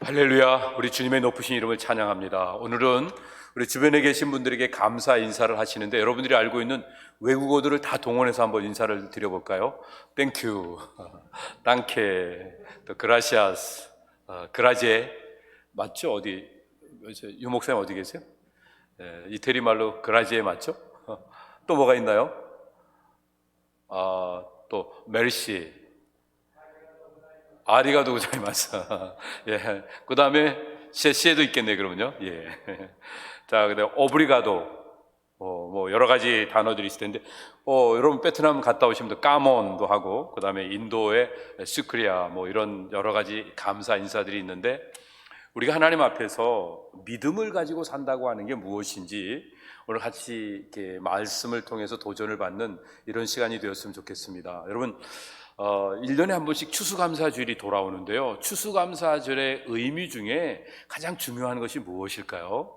할렐루야, 우리 주님의 높으신 이름을 찬양합니다. 오늘은 우리 주변에 계신 분들에게 감사 인사를 하시는데, 여러분들이 알고 있는 외국어들을 다 동원해서 한번 인사를 드려볼까요? 땡큐, 땅케, 또 그라시아스, 그라제. 맞죠? 어디 유 목사님 어디 계세요? 이태리 말로 그라제 맞죠? 또 뭐가 있나요? 또 메르시, 아리가도 고자이마스. 예. 그 다음에 시에도 있겠네, 그러면요. 예. 자, 근데 오브리가도. 뭐 여러 가지 단어들이 있을 텐데, 여러분 베트남 갔다 오시면 까몬도 하고, 그 다음에 인도의 슈크리아, 뭐 이런 여러 가지 감사 인사들이 있는데, 우리가 하나님 앞에서 믿음을 가지고 산다고 하는 게 무엇인지 오늘 같이 이렇게 말씀을 통해서 도전을 받는 이런 시간이 되었으면 좋겠습니다. 여러분, 1년에 한 번씩 추수감사주일이 돌아오는데요, 추수감사절의 의미 중에 가장 중요한 것이 무엇일까요?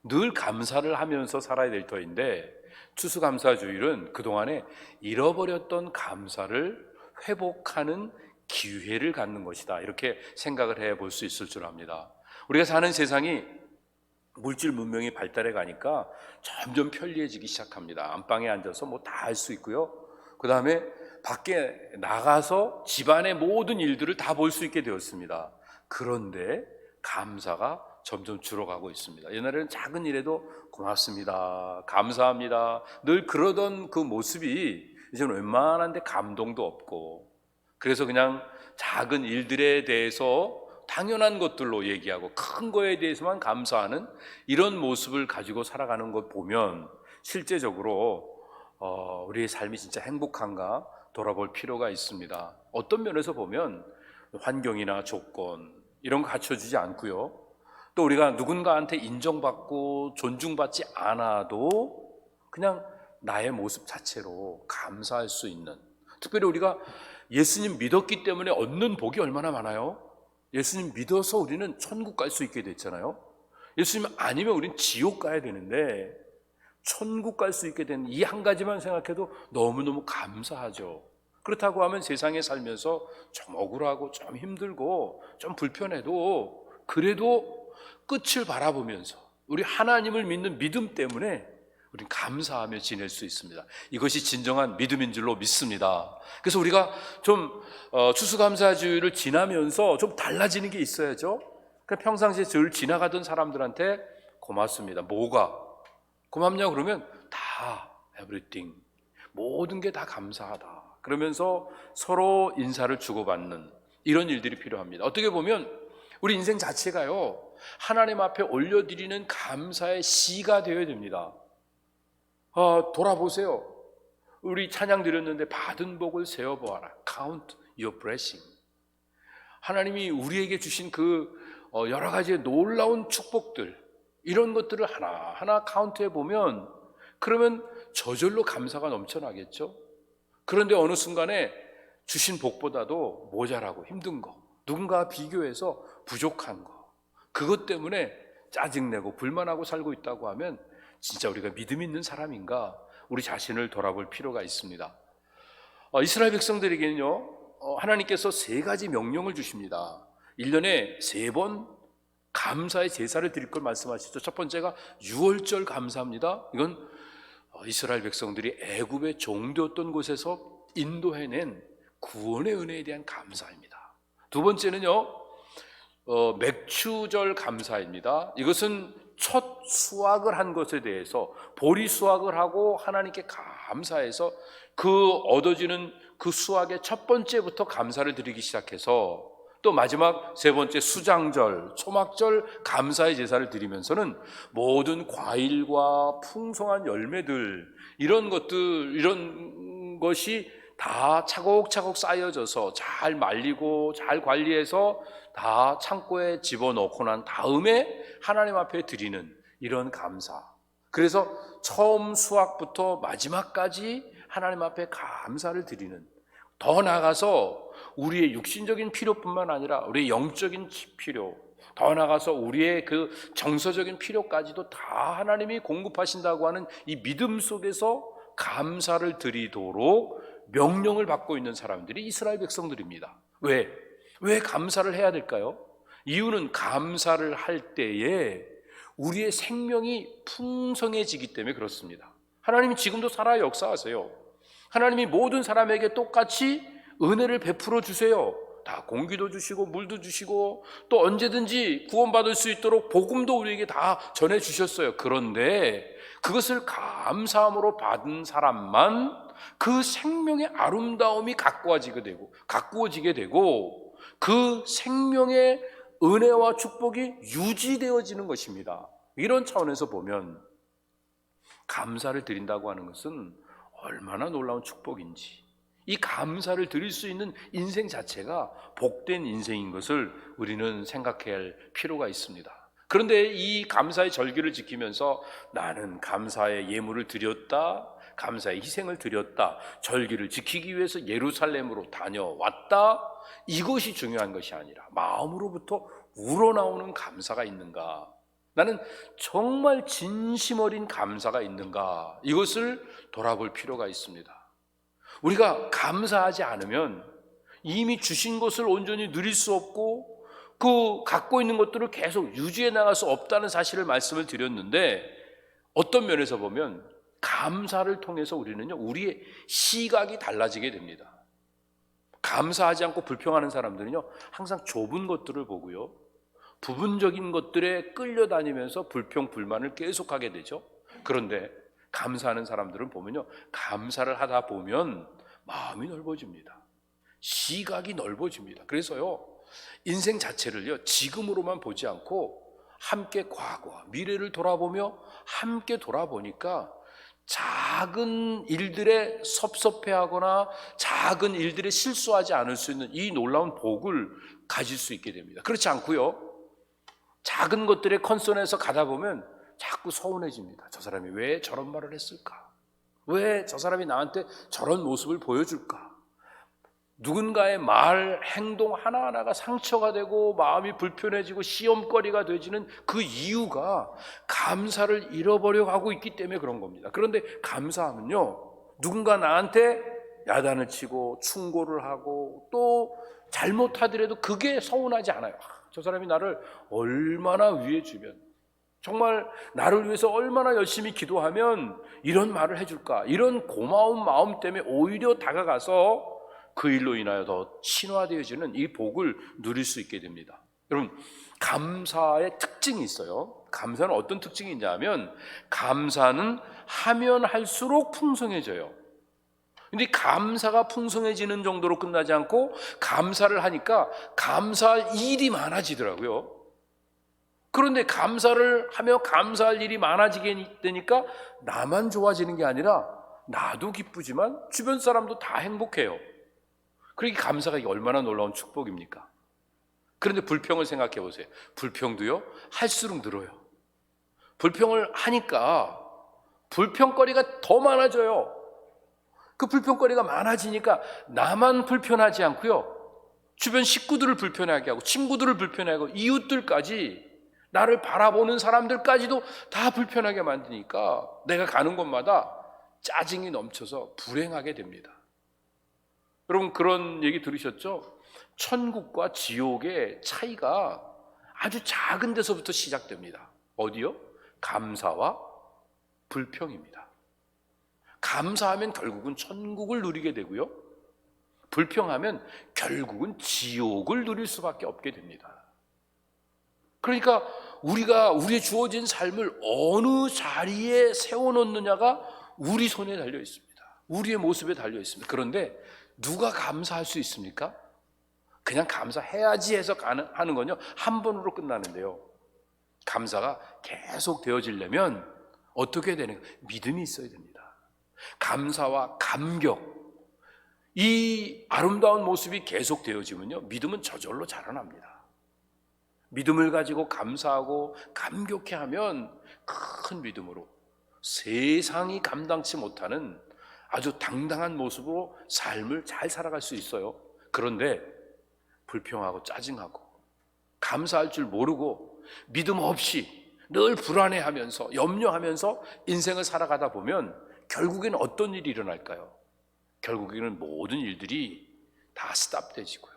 늘 감사를 하면서 살아야 될 터인데, 추수감사주일은 그동안에 잃어버렸던 감사를 회복하는 기회를 갖는 것이다, 이렇게 생각을 해볼 수 있을 줄 압니다. 우리가 사는 세상이 물질 문명이 발달해 가니까 점점 편리해지기 시작합니다. 안방에 앉아서 뭐 다 할 수 있고요, 그 다음에 밖에 나가서 집안의 모든 일들을 다 볼 수 있게 되었습니다. 그런데 감사가 점점 줄어가고 있습니다. 옛날에는 작은 일에도 고맙습니다, 감사합니다, 늘 그러던 그 모습이 이제는 웬만한데 감동도 없고, 그래서 그냥 작은 일들에 대해서 당연한 것들로 얘기하고 큰 거에 대해서만 감사하는 이런 모습을 가지고 살아가는 것 보면 실제적으로 우리의 삶이 진짜 행복한가 돌아볼 필요가 있습니다. 어떤 면에서 보면 환경이나 조건 이런 거 갖춰지지 않고요, 또 우리가 누군가한테 인정받고 존중받지 않아도 그냥 나의 모습 자체로 감사할 수 있는, 특별히 우리가 예수님 믿었기 때문에 얻는 복이 얼마나 많아요. 예수님 믿어서 우리는 천국 갈 수 있게 됐잖아요. 예수님 아니면 우린 지옥 가야 되는데 천국 갈 수 있게 된 이 한 가지만 생각해도 너무너무 감사하죠. 그렇다고 하면 세상에 살면서 좀 억울하고 좀 힘들고 좀 불편해도 그래도 끝을 바라보면서 우리 하나님을 믿는 믿음 때문에 우리는 감사하며 지낼 수 있습니다. 이것이 진정한 믿음인 줄로 믿습니다. 그래서 우리가 좀 추수감사주일을 지나면서 좀 달라지는 게 있어야죠. 평상시에 늘 지나가던 사람들한테 고맙습니다. 뭐가 고맙냐 그러면 다 everything, 모든 게 다 감사하다 그러면서 서로 인사를 주고받는 이런 일들이 필요합니다. 어떻게 보면 우리 인생 자체가요, 하나님 앞에 올려드리는 감사의 시가 되어야 됩니다. 돌아보세요. 우리 찬양 드렸는데 받은 복을 세어보아라. Count your blessing. 하나님이 우리에게 주신 그 여러 가지의 놀라운 축복들, 이런 것들을 하나하나 카운트해 보면 그러면 저절로 감사가 넘쳐나겠죠. 그런데 어느 순간에 주신 복보다도 모자라고 힘든 거, 누군가와 비교해서 부족한 거, 그것 때문에 짜증내고 불만하고 살고 있다고 하면 진짜 우리가 믿음 있는 사람인가, 우리 자신을 돌아볼 필요가 있습니다. 이스라엘 백성들에게는요, 하나님께서 3가지 명령을 주십니다. 1년에 3번 감사의 제사를 드릴 걸 말씀하시죠. 첫 번째가 유월절 감사합니다. 이건 이스라엘 백성들이 애굽의 종되었던 곳에서 인도해낸 구원의 은혜에 대한 감사입니다. 두 번째는요, 맥추절 감사입니다. 이것은 첫 수확을 한 것에 대해서 보리 수확을 하고 하나님께 감사해서 그 얻어지는 그 수확의 첫 번째부터 감사를 드리기 시작해서, 또 마지막 3번째 수장절, 초막절 감사의 제사를 드리면서는 모든 과일과 풍성한 열매들, 이런 것들, 이런 것이 다 차곡차곡 쌓여져서 잘 말리고 잘 관리해서 다 창고에 집어넣고 난 다음에 하나님 앞에 드리는 이런 감사. 그래서 처음 수확부터 마지막까지 하나님 앞에 감사를 드리는, 더 나아가서 우리의 육신적인 필요뿐만 아니라 우리의 영적인 필요, 더 나아가서 우리의 그 정서적인 필요까지도 다 하나님이 공급하신다고 하는 이 믿음 속에서 감사를 드리도록 명령을 받고 있는 사람들이 이스라엘 백성들입니다. 왜 감사를 해야 될까요? 이유는 감사를 할 때에 우리의 생명이 풍성해지기 때문에 그렇습니다. 하나님이 지금도 살아 역사하세요. 하나님이 모든 사람에게 똑같이 은혜를 베풀어 주세요. 다 공기도 주시고 물도 주시고 또 언제든지 구원받을 수 있도록 복음도 우리에게 다 전해 주셨어요. 그런데 그것을 감사함으로 받은 사람만 그 생명의 아름다움이 가꾸어지게 되고 그 생명의 은혜와 축복이 유지되어지는 것입니다. 이런 차원에서 보면 감사를 드린다고 하는 것은 얼마나 놀라운 축복인지, 이 감사를 드릴 수 있는 인생 자체가 복된 인생인 것을 우리는 생각해야 할 필요가 있습니다. 그런데 이 감사의 절기를 지키면서 나는 감사의 예물을 드렸다, 감사의 희생을 드렸다, 절기를 지키기 위해서 예루살렘으로 다녀왔다, 이것이 중요한 것이 아니라 마음으로부터 우러나오는 감사가 있는가, 나는 정말 진심 어린 감사가 있는가, 이것을 돌아볼 필요가 있습니다. 우리가 감사하지 않으면 이미 주신 것을 온전히 누릴 수 없고 그 갖고 있는 것들을 계속 유지해 나갈 수 없다는 사실을 말씀을 드렸는데, 어떤 면에서 보면 감사를 통해서 우리는요, 우리의 시각이 달라지게 됩니다. 감사하지 않고 불평하는 사람들은요, 항상 좁은 것들을 보고요, 부분적인 것들에 끌려다니면서 불평, 불만을 계속하게 되죠. 그런데 감사하는 사람들은 보면요, 감사를 하다 보면 마음이 넓어집니다. 시각이 넓어집니다. 그래서요, 인생 자체를요, 지금으로만 보지 않고 함께 과거와 미래를 돌아보며 함께 돌아보니까 작은 일들에 섭섭해하거나 작은 일들에 실수하지 않을 수 있는 이 놀라운 복을 가질 수 있게 됩니다. 그렇지 않고요, 작은 것들의 컨선에서 가다 보면 자꾸 서운해집니다. 저 사람이 왜 저런 말을 했을까? 왜 저 사람이 나한테 저런 모습을 보여줄까? 누군가의 말, 행동 하나하나가 상처가 되고 마음이 불편해지고 시험거리가 되지는 그 이유가 감사를 잃어버려 하고 있기 때문에 그런 겁니다. 그런데 감사하면요, 누군가 나한테 야단을 치고 충고를 하고 또 잘못하더라도 그게 서운하지 않아요. 저 사람이 나를 얼마나 위해주면, 정말 나를 위해서 얼마나 열심히 기도하면 이런 말을 해줄까, 이런 고마운 마음 때문에 오히려 다가가서 그 일로 인하여 더 친화되어지는 이 복을 누릴 수 있게 됩니다. 여러분, 감사의 특징이 있어요. 감사는 어떤 특징이 있냐면, 감사는 하면 할수록 풍성해져요. 근데 감사가 풍성해지는 정도로 끝나지 않고 감사를 하니까 감사할 일이 많아지더라고요. 그런데 감사를 하며 감사할 일이 많아지게 되니까 나만 좋아지는 게 아니라 나도 기쁘지만 주변 사람도 다 행복해요. 그러니까 감사가 얼마나 놀라운 축복입니까? 그런데 불평을 생각해 보세요. 불평도요, 할수록 늘어요. 불평을 하니까 불평거리가 더 많아져요. 그 불평거리가 많아지니까 나만 불편하지 않고요, 주변 식구들을 불편하게 하고 친구들을 불편하게 하고 이웃들까지, 나를 바라보는 사람들까지도 다 불편하게 만드니까 내가 가는 곳마다 짜증이 넘쳐서 불행하게 됩니다. 여러분, 그런 얘기 들으셨죠? 천국과 지옥의 차이가 아주 작은 데서부터 시작됩니다. 어디요? 감사와 불평입니다. 감사하면 결국은 천국을 누리게 되고요, 불평하면 결국은 지옥을 누릴 수밖에 없게 됩니다. 그러니까 우리가 우리의 주어진 삶을 어느 자리에 세워놓느냐가 우리 손에 달려 있습니다. 우리의 모습에 달려 있습니다. 그런데 누가 감사할 수 있습니까? 그냥 감사해야지 해서 하는 건요, 한 번으로 끝나는데요, 감사가 계속 되어지려면 어떻게 되는 거예요? 믿음이 있어야 됩니다. 감사와 감격, 이 아름다운 모습이 계속 되어지면요, 믿음은 저절로 자라납니다. 믿음을 가지고 감사하고 감격해하면 큰 믿음으로 세상이 감당치 못하는 아주 당당한 모습으로 삶을 잘 살아갈 수 있어요. 그런데 불평하고 짜증하고 감사할 줄 모르고 믿음 없이 늘 불안해하면서 염려하면서 인생을 살아가다 보면 결국에는 어떤 일이 일어날까요? 결국에는 모든 일들이 다 스탑되지고요,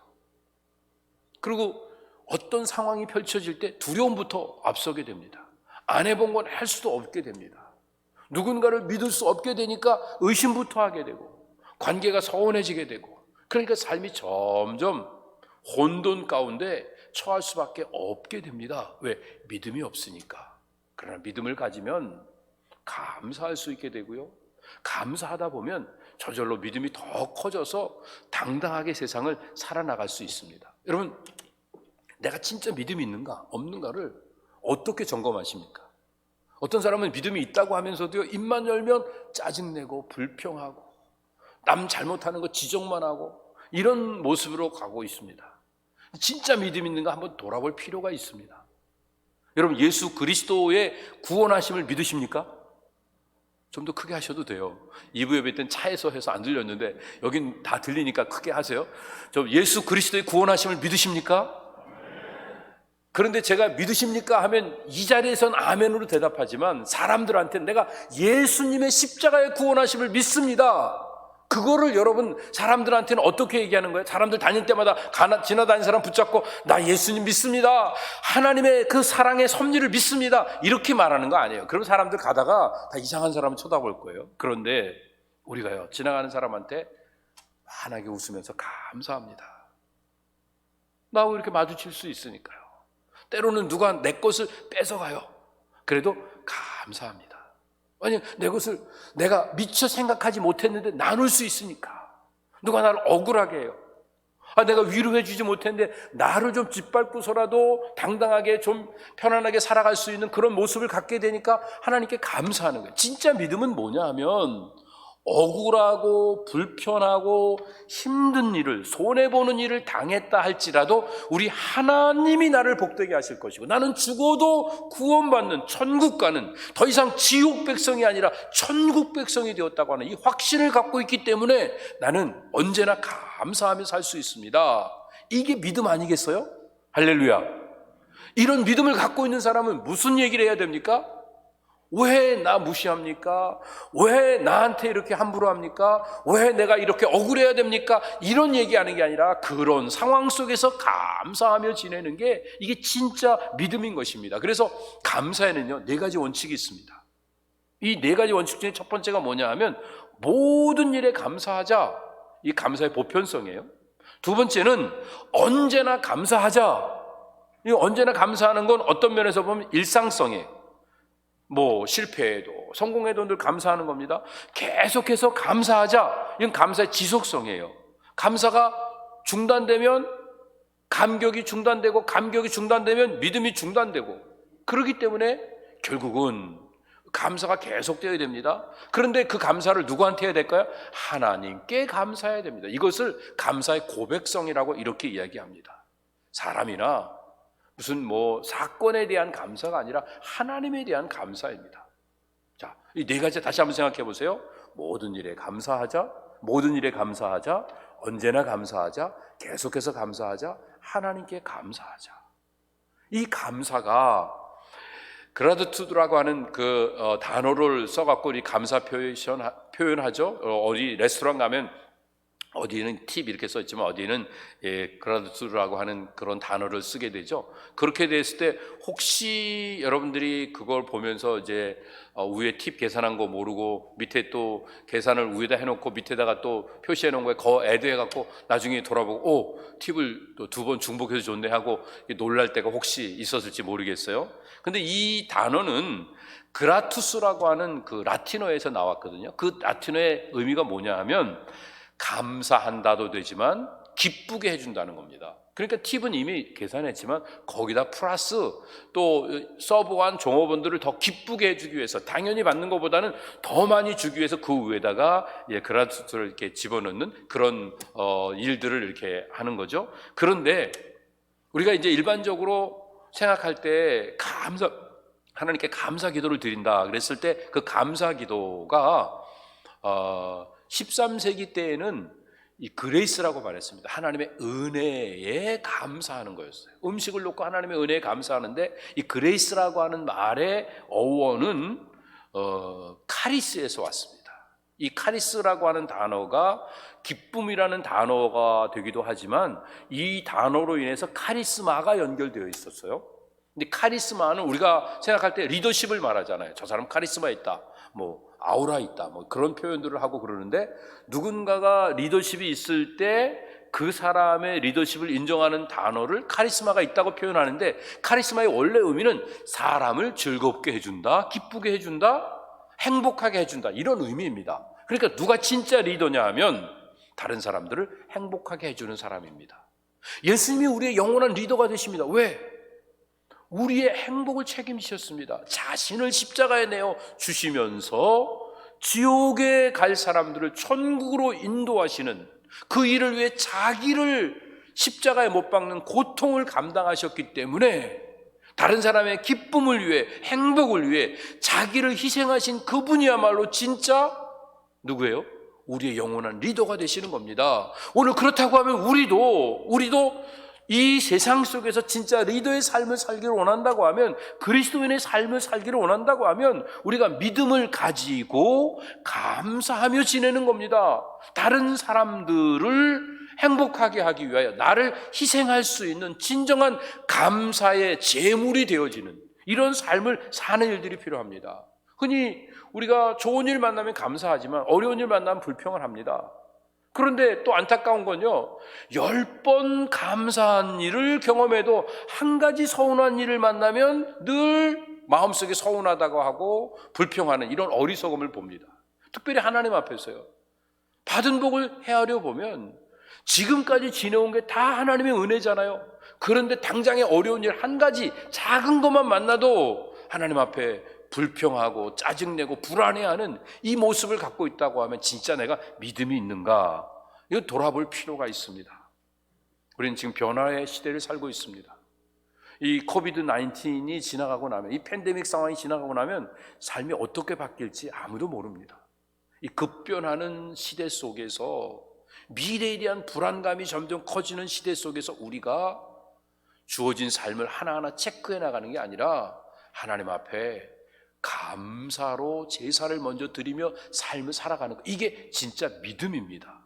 그리고 어떤 상황이 펼쳐질 때 두려움부터 앞서게 됩니다. 안 해본 건 할 수도 없게 됩니다. 누군가를 믿을 수 없게 되니까 의심부터 하게 되고 관계가 서운해지게 되고, 그러니까 삶이 점점 혼돈 가운데 처할 수밖에 없게 됩니다. 왜? 믿음이 없으니까. 그러나 믿음을 가지면 감사할 수 있게 되고요, 감사하다 보면 저절로 믿음이 더 커져서 당당하게 세상을 살아나갈 수 있습니다. 여러분, 내가 진짜 믿음이 있는가 없는가를 어떻게 점검하십니까? 어떤 사람은 믿음이 있다고 하면서도요, 입만 열면 짜증내고 불평하고 남 잘못하는 거 지적만 하고 이런 모습으로 가고 있습니다. 진짜 믿음 있는가 한번 돌아볼 필요가 있습니다. 여러분, 예수 그리스도의 구원하심을 믿으십니까? 좀 더 크게 하셔도 돼요. 2부 예배 때는 차에서 해서 안 들렸는데 여긴 다 들리니까 크게 하세요. 저 예수 그리스도의 구원하심을 믿으십니까? 그런데 제가 믿으십니까 하면 이 자리에선 아멘으로 대답하지만 사람들한테는 내가 예수님의 십자가의 구원하심을 믿습니다, 그거를 여러분 사람들한테는 어떻게 얘기하는 거예요? 사람들 다닐 때마다 지나다니는 사람 붙잡고 나 예수님 믿습니다, 하나님의 그 사랑의 섭리를 믿습니다, 이렇게 말하는 거 아니에요. 그럼 사람들 가다가 다 이상한 사람을 쳐다볼 거예요. 그런데 우리가요, 지나가는 사람한테 환하게 웃으면서 감사합니다, 나하고 이렇게 마주칠 수 있으니까요. 때로는 누가 내 것을 뺏어가요. 그래도 감사합니다. 아니, 내 것을 내가 미처 생각하지 못했는데 나눌 수 있으니까. 누가 나를 억울하게 해요. 내가 위로해 주지 못했는데 나를 좀 짓밟고서라도 당당하게 좀 편안하게 살아갈 수 있는 그런 모습을 갖게 되니까 하나님께 감사하는 거예요. 진짜 믿음은 뭐냐 하면 억울하고 불편하고 힘든 일을, 손해보는 일을 당했다 할지라도 우리 하나님이 나를 복되게 하실 것이고 나는 죽어도 구원받는 천국 가는, 더 이상 지옥 백성이 아니라 천국 백성이 되었다고 하는 이 확신을 갖고 있기 때문에 나는 언제나 감사하며 살 수 있습니다. 이게 믿음 아니겠어요? 할렐루야. 이런 믿음을 갖고 있는 사람은 무슨 얘기를 해야 됩니까? 왜 나 무시합니까? 왜 나한테 이렇게 함부로 합니까? 왜 내가 이렇게 억울해야 됩니까? 이런 얘기하는 게 아니라 그런 상황 속에서 감사하며 지내는 게 이게 진짜 믿음인 것입니다. 그래서 감사에는요, 4가지 원칙이 있습니다. 이 4가지 원칙 중에 첫 번째가 뭐냐 하면 모든 일에 감사하자. 이 감사의 보편성이에요. 두 번째는 언제나 감사하자. 이 언제나 감사하는 건 어떤 면에서 보면 일상성이에요. 뭐 실패해도 성공해도 늘 감사하는 겁니다. 계속해서 감사하자. 이건 감사의 지속성이에요. 감사가 중단되면 감격이 중단되고, 감격이 중단되면 믿음이 중단되고, 그렇기 때문에 결국은 감사가 계속되어야 됩니다. 그런데 그 감사를 누구한테 해야 될까요? 하나님께 감사해야 됩니다. 이것을 감사의 고백성이라고 이렇게 이야기합니다. 사람이나 무슨 뭐 사건에 대한 감사가 아니라 하나님에 대한 감사입니다. 자, 이 4가지 다시 한번 생각해 보세요. 모든 일에 감사하자, 모든 일에 감사하자, 언제나 감사하자, 계속해서 감사하자, 하나님께 감사하자. 이 감사가 그라티투드라고 하는 그 단어를 써갖고 우리 감사 표현하죠. 어디 레스토랑 가면 어디는 팁 이렇게 써있지만 어디는 그라티투드라고 하는 그런 단어를 쓰게 되죠. 그렇게 됐을 때 혹시 여러분들이 그걸 보면서 이제 위에 팁 계산한 거 모르고 밑에 또 계산을 위에다 해놓고 밑에다가 또 표시해 놓은 거에 거 애드 해갖고 나중에 돌아보고 팁을 또 2번 중복해서 줬네 하고 놀랄 때가 혹시 있었을지 모르겠어요. 근데 이 단어는 그라투스라고 하는 그 라틴어에서 나왔거든요. 그 라틴어의 의미가 뭐냐 하면 감사한다도 되지만 기쁘게 해준다는 겁니다. 그러니까 팁은 이미 계산했지만 거기다 플러스 또 서브한 종업원들을 더 기쁘게 해주기 위해서, 당연히 받는 것보다는 더 많이 주기 위해서 그 위에다가 그라투스를 이렇게 집어넣는 그런 일들을 이렇게 하는 거죠. 그런데 우리가 이제 일반적으로 생각할 때 하나님께 감사 기도를 드린다 그랬을 때 그 감사 기도가 13세기 때에는 이 그레이스라고 말했습니다. 하나님의 은혜에 감사하는 거였어요. 음식을 놓고 하나님의 은혜에 감사하는데 이 그레이스라고 하는 말의 어원은 카리스에서 왔습니다. 이 카리스라고 하는 단어가 기쁨이라는 단어가 되기도 하지만 이 단어로 인해서 카리스마가 연결되어 있었어요. 근데 카리스마는 우리가 생각할 때 리더십을 말하잖아요. 저 사람 카리스마 있다, 뭐 아우라 있다, 뭐 그런 표현들을 하고 그러는데, 누군가가 리더십이 있을 때 그 사람의 리더십을 인정하는 단어를 카리스마가 있다고 표현하는데, 카리스마의 원래 의미는 사람을 즐겁게 해준다, 기쁘게 해준다, 행복하게 해준다, 이런 의미입니다. 그러니까 누가 진짜 리더냐 하면 다른 사람들을 행복하게 해주는 사람입니다. 예수님이 우리의 영원한 리더가 되십니다. 왜? 우리의 행복을 책임지셨습니다. 자신을 십자가에 내어 주시면서 지옥에 갈 사람들을 천국으로 인도하시는 그 일을 위해 자기를 십자가에 못 박는 고통을 감당하셨기 때문에 다른 사람의 기쁨을 위해, 행복을 위해 자기를 희생하신 그분이야말로 진짜 누구예요? 우리의 영원한 리더가 되시는 겁니다. 오늘 그렇다고 하면 우리도 이 세상 속에서 진짜 리더의 삶을 살기를 원한다고 하면, 그리스도인의 삶을 살기를 원한다고 하면 우리가 믿음을 가지고 감사하며 지내는 겁니다. 다른 사람들을 행복하게 하기 위하여 나를 희생할 수 있는 진정한 감사의 제물이 되어지는 이런 삶을 사는 일들이 필요합니다. 흔히 우리가 좋은 일 만나면 감사하지만 어려운 일 만나면 불평을 합니다. 그런데 또 안타까운 건요, 10번 감사한 일을 경험해도 한 가지 서운한 일을 만나면 늘 마음속에 서운하다고 하고 불평하는 이런 어리석음을 봅니다. 특별히 하나님 앞에서요, 받은 복을 헤아려 보면 지금까지 지내온 게 다 하나님의 은혜잖아요. 그런데 당장의 어려운 일 한 가지 작은 것만 만나도 하나님 앞에 불평하고 짜증내고 불안해하는 이 모습을 갖고 있다고 하면 진짜 내가 믿음이 있는가? 이거 돌아볼 필요가 있습니다. 우리는 지금 변화의 시대를 살고 있습니다. 이 코비드 19이 지나가고 나면, 이 팬데믹 상황이 지나가고 나면 삶이 어떻게 바뀔지 아무도 모릅니다. 이 급변하는 시대 속에서, 미래에 대한 불안감이 점점 커지는 시대 속에서 우리가 주어진 삶을 하나하나 체크해 나가는 게 아니라 하나님 앞에 감사로 제사를 먼저 드리며 삶을 살아가는 것, 이게 진짜 믿음입니다.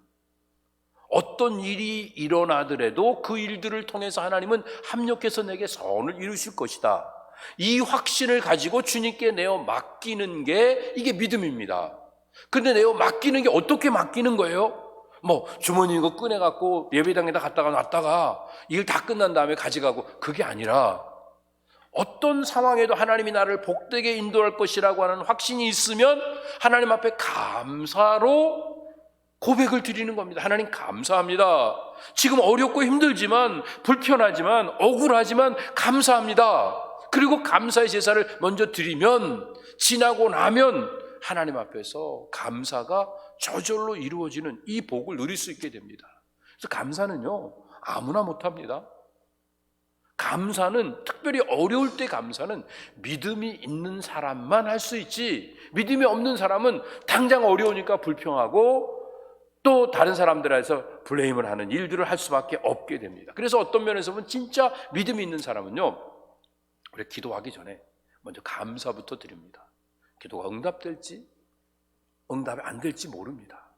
어떤 일이 일어나더라도 그 일들을 통해서 하나님은 합력해서 내게 선을 이루실 것이다, 이 확신을 가지고 주님께 내어 맡기는 게 이게 믿음입니다. 근데 내어 맡기는 게 어떻게 맡기는 거예요? 뭐 주머니 이거 꺼내갖고 예배당에다 갔다가 놨다가 일 다 끝난 다음에 가져가고, 그게 아니라 어떤 상황에도 하나님이 나를 복되게 인도할 것이라고 하는 확신이 있으면 하나님 앞에 감사로 고백을 드리는 겁니다. 하나님 감사합니다. 지금 어렵고 힘들지만, 불편하지만, 억울하지만 감사합니다. 그리고 감사의 제사를 먼저 드리면, 지나고 나면 하나님 앞에서 감사가 저절로 이루어지는 이 복을 누릴 수 있게 됩니다. 그래서 감사는요, 아무나 못합니다. 감사는, 특별히 어려울 때 감사는 믿음이 있는 사람만 할 수 있지, 믿음이 없는 사람은 당장 어려우니까 불평하고 또 다른 사람들에서 블레임을 하는 일들을 할 수밖에 없게 됩니다. 그래서 어떤 면에서 보면 진짜 믿음이 있는 사람은요, 우리 기도하기 전에 먼저 감사부터 드립니다. 기도가 응답될지 응답이 안 될지 모릅니다.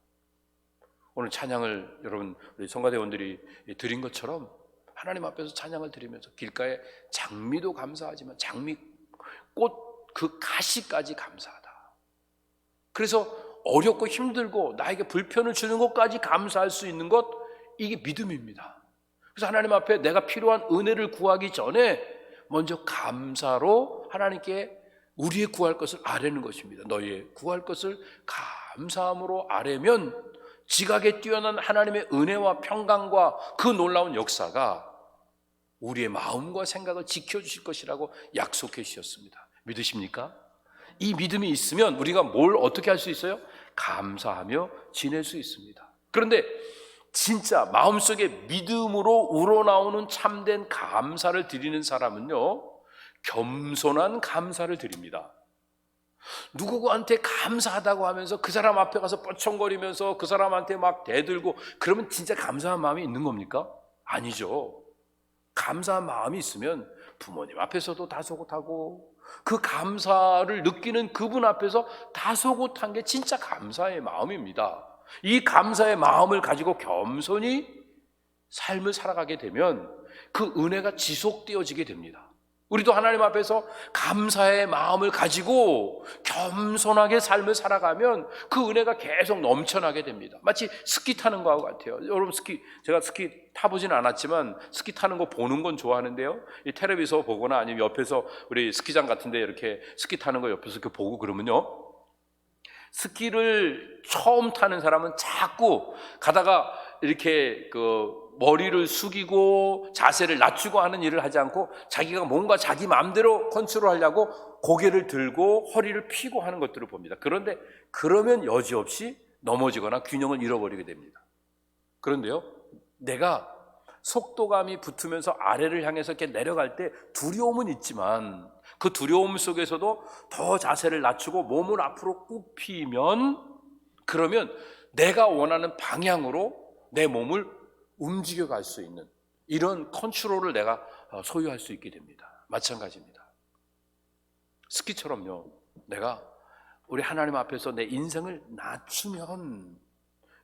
오늘 찬양을 여러분 우리 성가대원들이 드린 것처럼 하나님 앞에서 찬양을 드리면서 길가에 장미도 감사하지만 장미 꽃 그 가시까지 감사하다. 그래서 어렵고 힘들고 나에게 불편을 주는 것까지 감사할 수 있는 것, 이게 믿음입니다. 그래서 하나님 앞에 내가 필요한 은혜를 구하기 전에 먼저 감사로 하나님께 우리의 구할 것을 아뢰는 것입니다. 너희의 구할 것을 감사함으로 아뢰면 지각에 뛰어난 하나님의 은혜와 평강과 그 놀라운 역사가 우리의 마음과 생각을 지켜주실 것이라고 약속해 주셨습니다. 믿으십니까? 이 믿음이 있으면 우리가 뭘 어떻게 할 수 있어요? 감사하며 지낼 수 있습니다. 그런데 진짜 마음속에 믿음으로 우러나오는 참된 감사를 드리는 사람은요, 겸손한 감사를 드립니다. 누구한테 감사하다고 하면서 그 사람 앞에 가서 뻗청거리면서 그 사람한테 막 대들고 그러면 진짜 감사한 마음이 있는 겁니까? 아니죠. 감사한 마음이 있으면 부모님 앞에서도 다소곳하고 그 감사를 느끼는 그분 앞에서 다소곳한 게 진짜 감사의 마음입니다. 이 감사의 마음을 가지고 겸손히 삶을 살아가게 되면 그 은혜가 지속되어지게 됩니다. 우리도 하나님 앞에서 감사의 마음을 가지고 겸손하게 삶을 살아가면 그 은혜가 계속 넘쳐나게 됩니다. 마치 스키 타는 거하고 같아요. 여러분 제가 스키 타보진 않았지만 스키 타는 거 보는 건 좋아하는데요. 이 텔레비에서 보거나 아니면 옆에서 우리 스키장 같은데 이렇게 스키 타는 거 옆에서 이렇게 보고 그러면요, 스키를 처음 타는 사람은 자꾸 가다가 이렇게 머리를 숙이고 자세를 낮추고 하는 일을 하지 않고 자기가 뭔가 자기 마음대로 컨트롤하려고 고개를 들고 허리를 펴고 하는 것들을 봅니다. 그런데 그러면 여지없이 넘어지거나 균형을 잃어버리게 됩니다. 그런데요, 내가 속도감이 붙으면서 아래를 향해서 이렇게 내려갈 때 두려움은 있지만 그 두려움 속에서도 더 자세를 낮추고 몸을 앞으로 꾹 펴면, 그러면 내가 원하는 방향으로 내 몸을 움직여갈 수 있는 이런 컨트롤을 내가 소유할 수 있게 됩니다. 마찬가지입니다. 스키처럼요, 내가 우리 하나님 앞에서 내 인생을 낮추면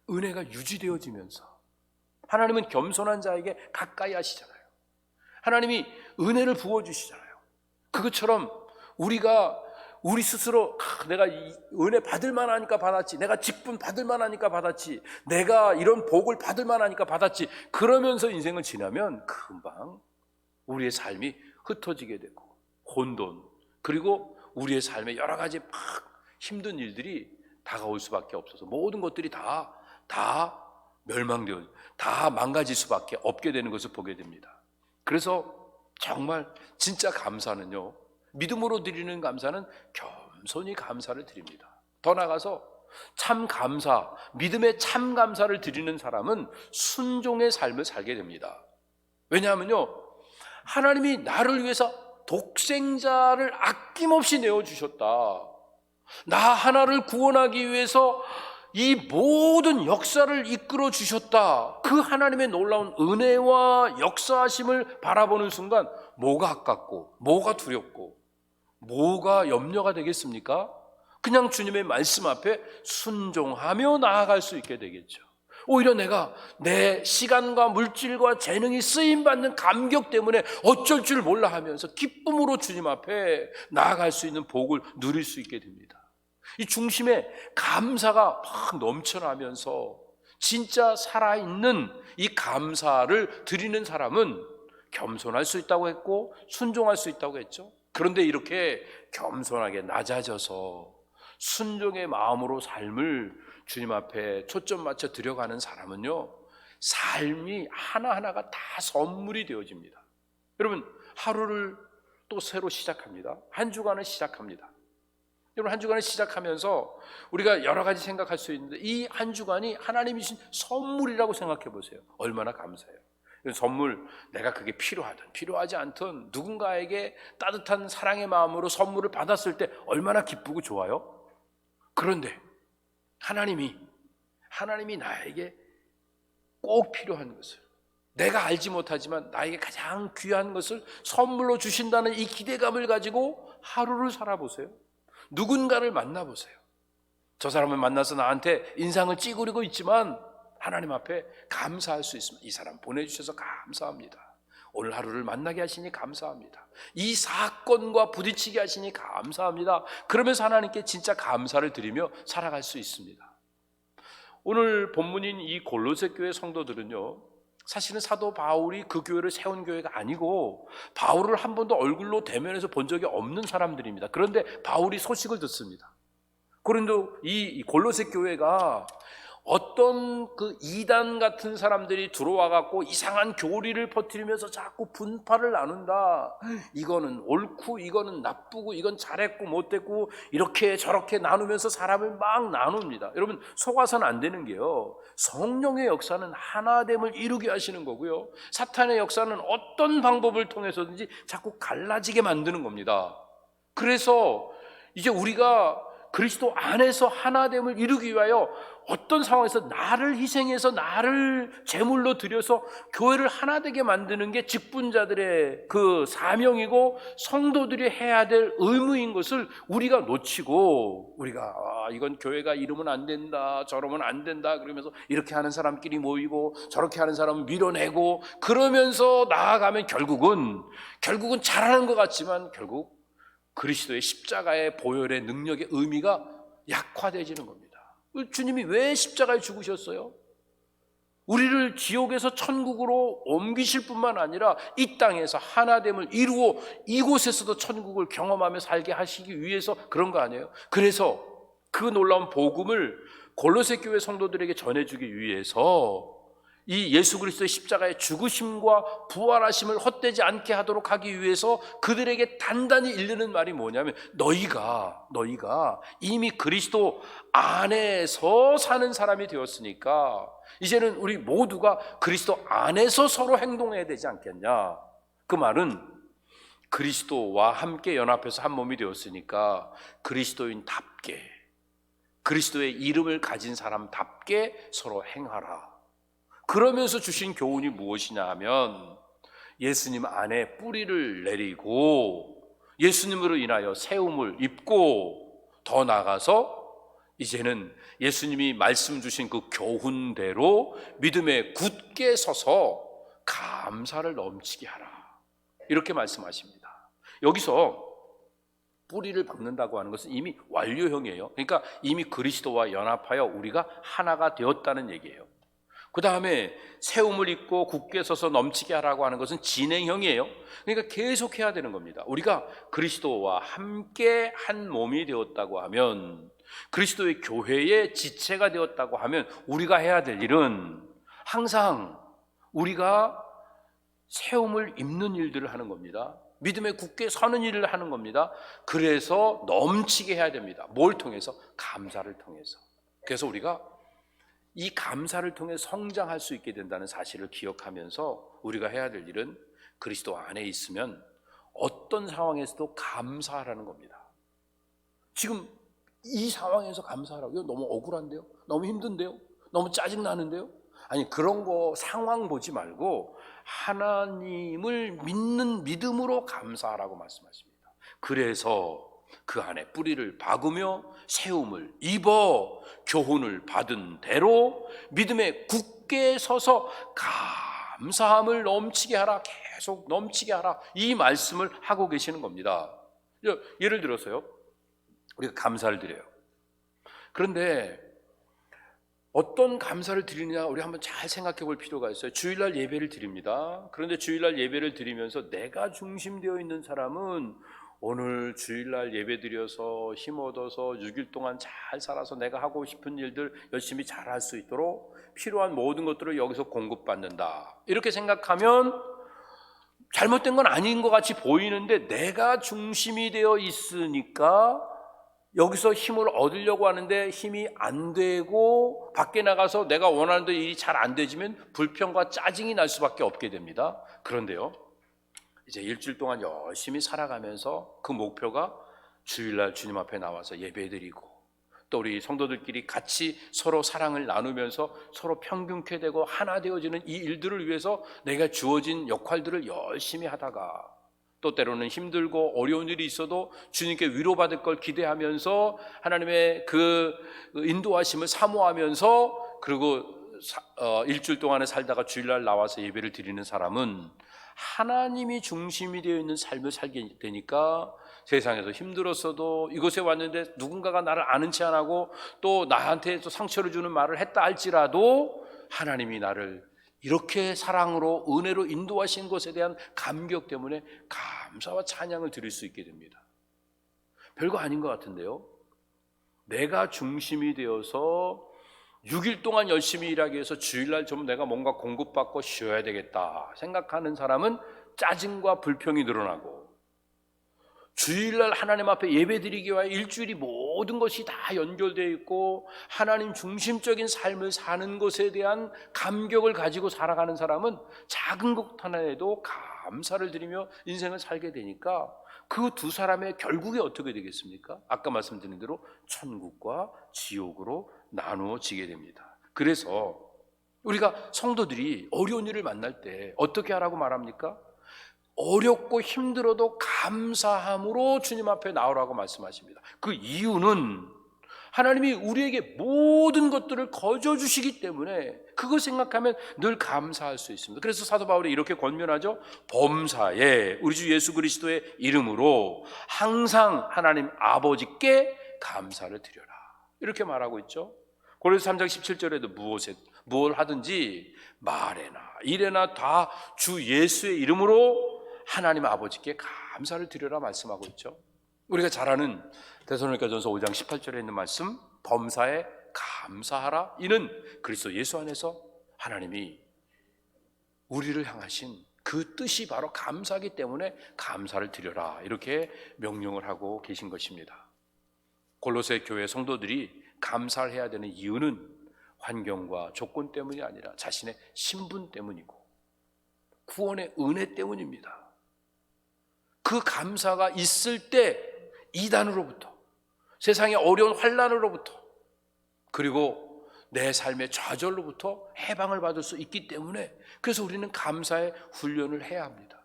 은혜가 유지되어지면서, 하나님은 겸손한 자에게 가까이 하시잖아요. 하나님이 은혜를 부어주시잖아요. 그것처럼 우리 스스로 내가 은혜 받을 만하니까 받았지, 내가 직분 받을 만하니까 받았지, 내가 이런 복을 받을 만하니까 받았지, 그러면서 인생을 지나면 금방 우리의 삶이 흩어지게 되고 혼돈, 그리고 우리의 삶에 여러 가지 막 힘든 일들이 다가올 수밖에 없어서 모든 것들이 다 멸망되어, 다 망가질 수밖에 없게 되는 것을 보게 됩니다. 그래서 정말 진짜 감사는요, 믿음으로 드리는 감사는 겸손히 감사를 드립니다. 더 나아가서 참 감사, 믿음의 참 감사를 드리는 사람은 순종의 삶을 살게 됩니다. 왜냐하면요, 하나님이 나를 위해서 독생자를 아낌없이 내어주셨다. 나 하나를 구원하기 위해서 이 모든 역사를 이끌어 주셨다. 그 하나님의 놀라운 은혜와 역사하심을 바라보는 순간 뭐가 아깝고 뭐가 두렵고 뭐가 염려가 되겠습니까? 그냥 주님의 말씀 앞에 순종하며 나아갈 수 있게 되겠죠. 오히려 내가 내 시간과 물질과 재능이 쓰임받는 감격 때문에 어쩔 줄 몰라 하면서 기쁨으로 주님 앞에 나아갈 수 있는 복을 누릴 수 있게 됩니다. 이 중심에 감사가 막 넘쳐나면서 진짜 살아있는 이 감사를 드리는 사람은 겸손할 수 있다고 했고 순종할 수 있다고 했죠. 그런데 이렇게 겸손하게 낮아져서 순종의 마음으로 삶을 주님 앞에 초점 맞춰 들여가는 사람은요, 삶이 하나하나가 다 선물이 되어집니다. 여러분, 하루를 또 새로 시작합니다. 한 주간을 시작합니다. 여러분, 한 주간을 시작하면서 우리가 여러 가지 생각할 수 있는데 이 한 주간이 하나님이 주신 선물이라고 생각해 보세요. 얼마나 감사해요. 선물, 내가 그게 필요하든 필요하지 않든 누군가에게 따뜻한 사랑의 마음으로 선물을 받았을 때 얼마나 기쁘고 좋아요. 그런데 하나님이 나에게 꼭 필요한 것을, 내가 알지 못하지만 나에게 가장 귀한 것을 선물로 주신다는 이 기대감을 가지고 하루를 살아보세요. 누군가를 만나보세요. 저 사람을 만나서 나한테 인상을 찌푸리고 있지만 하나님 앞에 감사할 수 있습니다. 이 사람 보내주셔서 감사합니다. 오늘 하루를 만나게 하시니 감사합니다. 이 사건과 부딪히게 하시니 감사합니다. 그러면서 하나님께 진짜 감사를 드리며 살아갈 수 있습니다. 오늘 본문인 이 골로새 교회 성도들은요, 사실은 사도 바울이 그 교회를 세운 교회가 아니고 바울을 한 번도 얼굴로 대면해서 본 적이 없는 사람들입니다. 그런데 바울이 소식을 듣습니다. 그런데 이 골로새 교회가 어떤 그 이단 같은 사람들이 들어와 갖고 이상한 교리를 퍼뜨리면서 자꾸 분파를 나눈다. 이거는 옳고 이거는 나쁘고 이건 잘했고 못됐고 이렇게 저렇게 나누면서 사람을 막 나눕니다. 여러분, 속아서는 안 되는 게요, 성령의 역사는 하나됨을 이루게 하시는 거고요, 사탄의 역사는 어떤 방법을 통해서든지 자꾸 갈라지게 만드는 겁니다. 그래서 이제 우리가 그리스도 안에서 하나됨을 이루기 위하여 어떤 상황에서 나를 희생해서 나를 제물로 드려서 교회를 하나 되게 만드는 게 직분자들의 그 사명이고 성도들이 해야 될 의무인 것을 우리가 놓치고, 우리가 이건 교회가 이러면 안 된다, 저러면 안 된다 그러면서 이렇게 하는 사람끼리 모이고 저렇게 하는 사람은 밀어내고 그러면서 나아가면 결국은 잘하는 것 같지만 결국 그리스도의 십자가의 보혈의 능력의 의미가 약화되지는 겁니다. 주님이 왜 십자가에 죽으셨어요? 우리를 지옥에서 천국으로 옮기실 뿐만 아니라 이 땅에서 하나됨을 이루어 이곳에서도 천국을 경험하며 살게 하시기 위해서 그런 거 아니에요? 그래서 그 놀라운 복음을 골로새 교회 성도들에게 전해주기 위해서 이 예수 그리스도의 십자가의 죽으심과 부활하심을 헛되지 않게 하도록 하기 위해서 그들에게 단단히 일르는 말이 뭐냐면, 너희가 이미 그리스도 안에서 사는 사람이 되었으니까 이제는 우리 모두가 그리스도 안에서 서로 행동해야 되지 않겠냐. 그 말은 그리스도와 함께 연합해서 한 몸이 되었으니까 그리스도인답게, 그리스도의 이름을 가진 사람답게 서로 행하라. 그러면서 주신 교훈이 무엇이냐 하면, 예수님 안에 뿌리를 내리고 예수님으로 인하여 세움을 입고, 더 나아가서 이제는 예수님이 말씀 주신 그 교훈대로 믿음에 굳게 서서 감사를 넘치게 하라, 이렇게 말씀하십니다. 여기서 뿌리를 박는다고 하는 것은 이미 완료형이에요. 그러니까 이미 그리스도와 연합하여 우리가 하나가 되었다는 얘기예요. 그 다음에 세움을 입고 굳게 서서 넘치게 하라고 하는 것은 진행형이에요. 그러니까 계속 해야 되는 겁니다. 우리가 그리스도와 함께 한 몸이 되었다고 하면, 그리스도의 교회의 지체가 되었다고 하면 우리가 해야 될 일은 항상 우리가 세움을 입는 일들을 하는 겁니다. 믿음에 굳게 서는 일을 하는 겁니다. 그래서 넘치게 해야 됩니다. 뭘 통해서? 감사를 통해서. 그래서 우리가 이 감사를 통해 성장할 수 있게 된다는 사실을 기억하면서 우리가 해야 될 일은 그리스도 안에 있으면 어떤 상황에서도 감사하라는 겁니다. 지금 이 상황에서 감사하라고? 이거 너무 억울한데요? 너무 힘든데요? 너무 짜증나는데요? 아니, 그런 거 상황 보지 말고 하나님을 믿는 믿음으로 감사하라고 말씀하십니다. 그래서 그 안에 뿌리를 박으며 세움을 입어 교훈을 받은 대로 믿음에 굳게 서서 감사함을 넘치게 하라, 계속 넘치게 하라, 이 말씀을 하고 계시는 겁니다. 예를 들어서요, 우리가 감사를 드려요. 그런데 어떤 감사를 드리느냐, 우리 한번 잘 생각해 볼 필요가 있어요. 주일날 예배를 드립니다. 그런데 주일날 예배를 드리면서 내가 중심되어 있는 사람은 오늘 주일날 예배 드려서 힘 얻어서 6일 동안 잘 살아서 내가 하고 싶은 일들 열심히 잘할 수 있도록 필요한 모든 것들을 여기서 공급받는다, 이렇게 생각하면 잘못된 건 아닌 것 같이 보이는데, 내가 중심이 되어 있으니까 여기서 힘을 얻으려고 하는데 힘이 안 되고 밖에 나가서 내가 원하는 대로 일이 잘 안 되지면 불평과 짜증이 날 수밖에 없게 됩니다. 그런데요, 이제 일주일 동안 열심히 살아가면서 그 목표가 주일날 주님 앞에 나와서 예배드리고, 또 우리 성도들끼리 같이 서로 사랑을 나누면서 서로 평균케 되고 하나 되어지는 이 일들을 위해서 내가 주어진 역할들을 열심히 하다가, 또 때로는 힘들고 어려운 일이 있어도 주님께 위로받을 걸 기대하면서 하나님의 그 인도하심을 사모하면서, 그리고 일주일 동안에 살다가 주일날 나와서 예배를 드리는 사람은 하나님이 중심이 되어 있는 삶을 살게 되니까 세상에서 힘들었어도 이곳에 왔는데 누군가가 나를 아는 체 안 하고 또 나한테 또 상처를 주는 말을 했다 할지라도 하나님이 나를 이렇게 사랑으로 은혜로 인도하신 것에 대한 감격 때문에 감사와 찬양을 드릴 수 있게 됩니다. 별거 아닌 것 같은데요, 내가 중심이 되어서 6일 동안 열심히 일하기 위해서 주일날 좀 내가 뭔가 공급받고 쉬어야 되겠다 생각하는 사람은 짜증과 불평이 늘어나고, 주일날 하나님 앞에 예배드리기 위하여 일주일이 모든 것이 다 연결되어 있고 하나님 중심적인 삶을 사는 것에 대한 감격을 가지고 살아가는 사람은 작은 것 하나에도 감사를 드리며 인생을 살게 되니까 그 두 사람의 결국이 어떻게 되겠습니까? 아까 말씀드린 대로 천국과 지옥으로 나누어지게 됩니다. 그래서 우리가 성도들이 어려운 일을 만날 때 어떻게 하라고 말합니까? 어렵고 힘들어도 감사함으로 주님 앞에 나오라고 말씀하십니다. 그 이유는 하나님이 우리에게 모든 것들을 거저 주시기 때문에 그거 생각하면 늘 감사할 수 있습니다. 그래서 사도 바울이 이렇게 권면하죠. 범사에 우리 주 예수 그리스도의 이름으로 항상 하나님 아버지께 감사를 드려라, 이렇게 말하고 있죠. 고린도서 3장 17절에도 무엇 하든지 말에나 일에나 다 주 예수의 이름으로 하나님 아버지께 감사를 드려라 말씀하고 있죠. 우리가 잘 아는 데살로니가전서 5장 18절에 있는 말씀, 범사에 감사하라. 이는 그리스도 예수 안에서 하나님이 우리를 향하신 그 뜻이 바로 감사하기 때문에 감사를 드려라, 이렇게 명령을 하고 계신 것입니다. 골로새 교회 성도들이 감사를 해야 되는 이유는 환경과 조건 때문이 아니라 자신의 신분 때문이고 구원의 은혜 때문입니다. 그 감사가 있을 때 이단으로부터, 세상의 어려운 환난으로부터, 그리고 내 삶의 좌절로부터 해방을 받을 수 있기 때문에, 그래서 우리는 감사의 훈련을 해야 합니다.